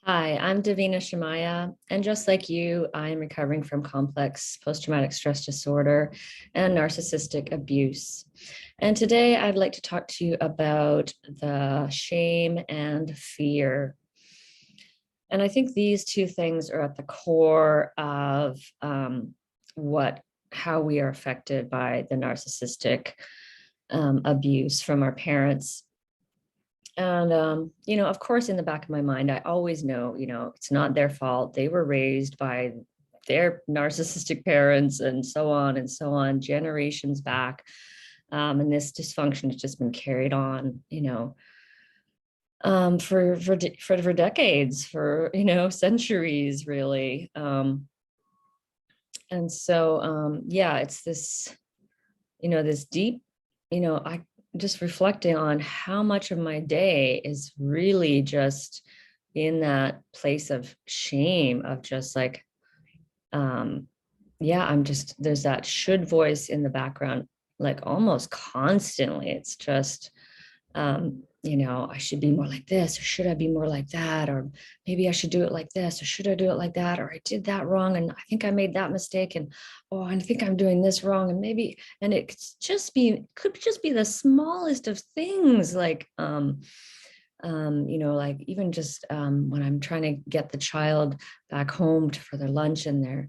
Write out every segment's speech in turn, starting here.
Hi, I'm Davina Shamaya, and just like you, I'm recovering from complex post-traumatic stress disorder and narcissistic abuse. And today I'd like to talk to you about the shame and fear. And I think these two things are at the core of what how we are affected by the narcissistic abuse from our parents. And, of course, in the back of my mind, I always know, it's not their fault. They were raised by their narcissistic parents and so on, generations back. And this dysfunction has just been carried on, for decades, for, centuries, really. And so, yeah, it's this, this deep, I just reflecting on how much of my day is really just in that place of shame of just like, yeah, there's that should voice in the background, like almost constantly. It's just, I should be more like this, or should I be more like that? Or maybe I should do it like this, or should I do it like that? Or I did that wrong, and I think I made that mistake, and oh, I think I'm doing this wrong, and maybe, and it could just be the smallest of things, like, like even just when I'm trying to get the child back home for their lunch and their,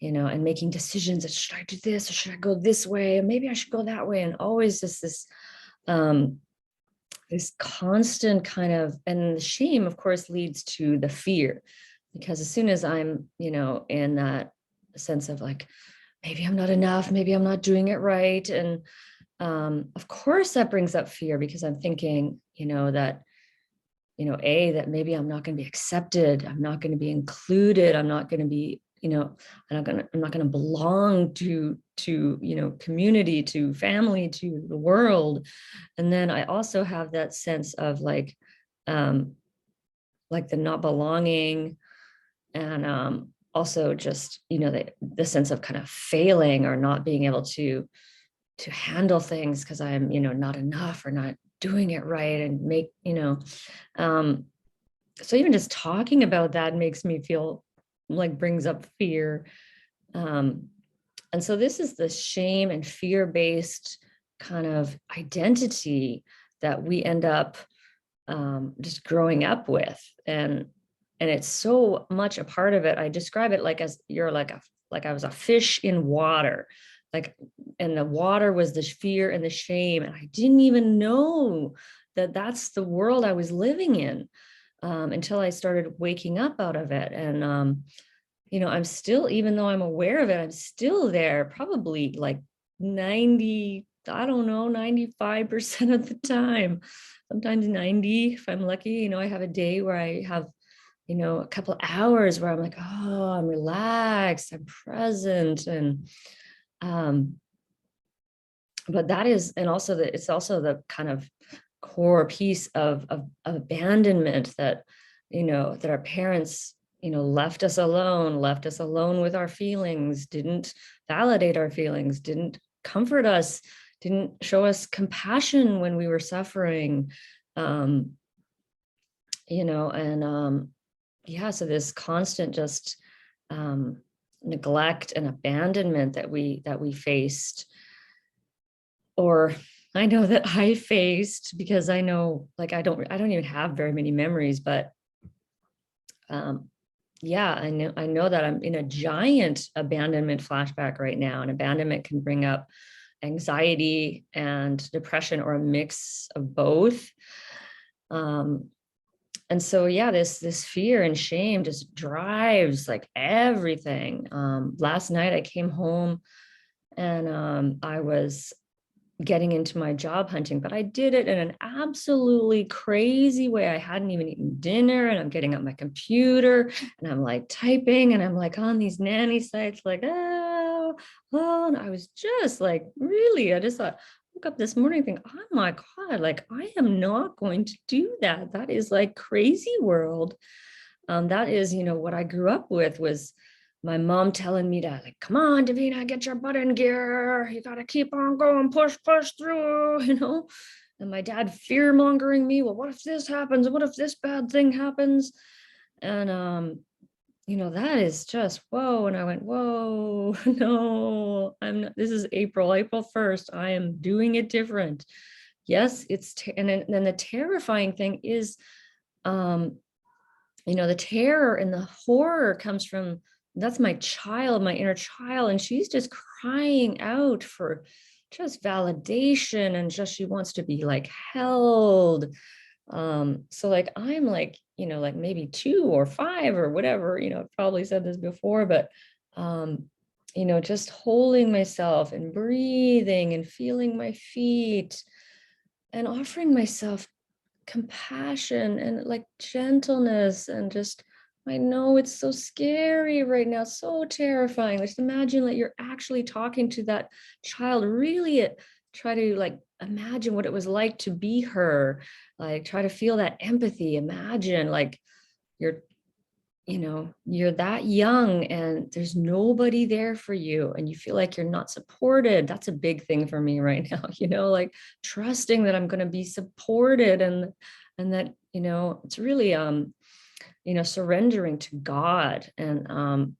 and making decisions that should I do this or should I go this way? And maybe I should go that way. And always just this constant kind of, and the shame, of course, leads to the fear, because as soon as I'm, in that sense of like, maybe I'm not enough, maybe I'm not doing it right. And of course that brings up fear, because I'm thinking, that, that maybe I'm not going to be accepted. I'm not going to be included. I'm not going to be, I'm not going to belong to, community, to family, to the world. And then I also have that sense of like the not belonging, and also just, the sense of kind of failing or not being able to handle things because I'm, not enough or not doing it right, and make, so even just talking about that makes me feel like brings up fear. And so this is the shame and fear-based kind of identity that we end up just growing up with. And it's so much a part of it. I describe it like as you're like I was a fish in water, like, and the water was the fear and the shame. And I didn't even know that that's the world I was living in, until I started waking up out of it. And, I'm still, even though I'm aware of it, I'm still there, probably like 90, I don't know, 95% of the time, sometimes 90 if I'm lucky. I have a day where I have, a couple of hours where I'm like, oh, I'm relaxed, I'm present. And, but that is, and also it's also the kind of core piece of abandonment that, that our parents, left us alone with our feelings, didn't validate our feelings, didn't comfort us, didn't show us compassion when we were suffering. And yeah, so this constant just neglect and abandonment that we faced, or I know that I faced, because I know, like, I don't even have very many memories, but yeah, I know that I'm in a giant abandonment flashback right now, and abandonment can bring up anxiety and depression, or a mix of both. And so, yeah, this fear and shame just drives like everything. Last night I came home, and I was getting into my job hunting, but I did it in an absolutely crazy way. I hadn't even eaten dinner, and I'm getting up my computer and I'm like typing, and I'm like on these nanny sites, like, and I was just like, really, I just thought, woke up this morning thinking, oh my God, like, I am not going to do that. That is like crazy world. That is, what I grew up with, was my mom telling me to, like, come on, Davina, get your butt in gear. You got to keep on going, push through, And my dad fear mongering me. Well, what if this happens? What if this bad thing happens? And, that is just, whoa. And I went, whoa, no, I'm not, this is April 1st. I am doing it different. Yes, and then the terrifying thing is, the terror and the horror comes from, that's my child, my inner child. And she's just crying out for just validation, and just, she wants to be like held. So like, I'm like, like maybe 2 or 5 or whatever, I've probably said this before, but, just holding myself and breathing and feeling my feet and offering myself compassion and like gentleness, and just, I know it's so scary right now, so terrifying. Just imagine that you're actually talking to that child, really try to like imagine what it was like to be her, like try to feel that empathy. Imagine like you're you're that young and there's nobody there for you, and you feel like you're not supported. That's a big thing for me right now, like trusting that I'm going to be supported, and that, it's really, surrendering to God. And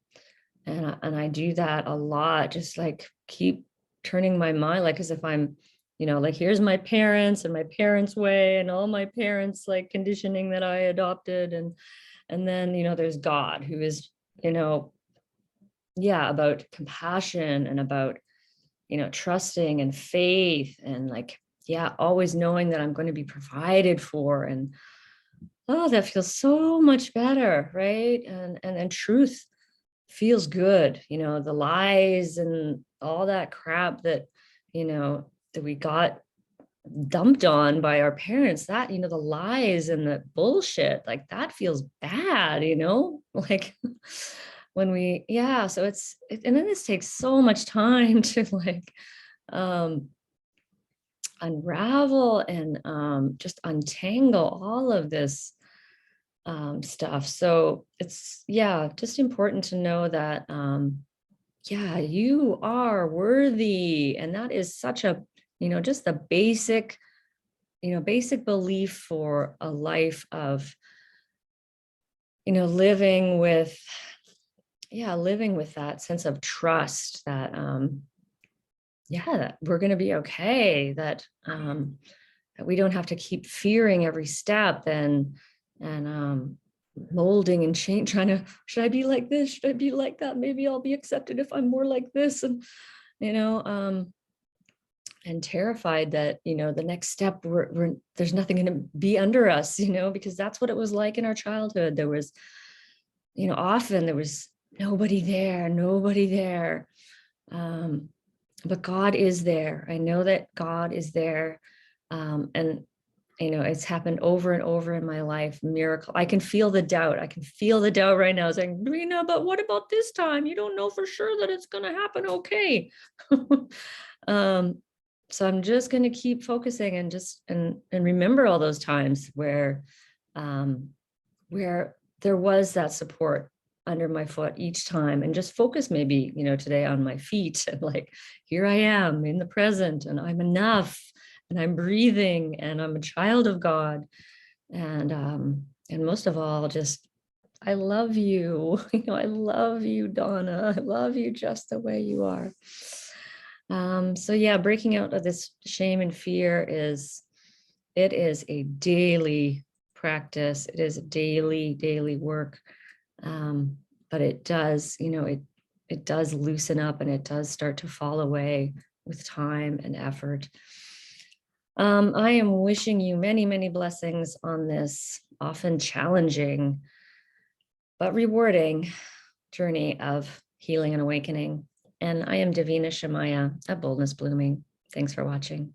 I do that a lot, just like keep turning my mind, like as if I'm, like here's my parents and my parents' way and all my parents like conditioning that I adopted. And then, there's God, who is, yeah, about compassion and about, trusting and faith, and like, yeah, always knowing that I'm going to be provided for. And oh, that feels so much better, right? And then truth feels good, the lies and all that crap that, that we got dumped on by our parents, that, the lies and the bullshit, like that feels bad, like when we, yeah. So and then this takes so much time to like, um, unravel and, just untangle all of this, stuff. So it's, yeah, just important to know that, yeah, you are worthy. And that is such a, just the basic, basic belief for a life of, living with, yeah, living with that sense of trust that, yeah, that we're going to be okay, that we don't have to keep fearing every step, and molding and change, trying to, should I be like this? Should I be like that? Maybe I'll be accepted if I'm more like this. And, you know, um, and terrified that, the next step, there's nothing going to be under us, because that's what it was like in our childhood. There was, often there was nobody there, nobody there. But God is there. I know that God is there. And it's happened over and over in my life. Miracle. I can feel the doubt. I can feel the doubt right now saying, Rena, but what about this time? You don't know for sure that it's going to happen. Okay. So I'm just going to keep focusing and just, and remember all those times um, where there was that support under my foot each time, and just focus maybe, today on my feet, and like, here I am in the present, and I'm enough, and I'm breathing, and I'm a child of God. And most of all, just, I love you. I love you, Donna. I love you just the way you are. So yeah, breaking out of this shame and fear it is a daily practice. It is a daily work. But it does, it does loosen up, and it does start to fall away with time and effort. I am wishing you many blessings on this often challenging but rewarding journey of healing and awakening. And I am Davina Shamaya at Boldness Blooming. Thanks for watching.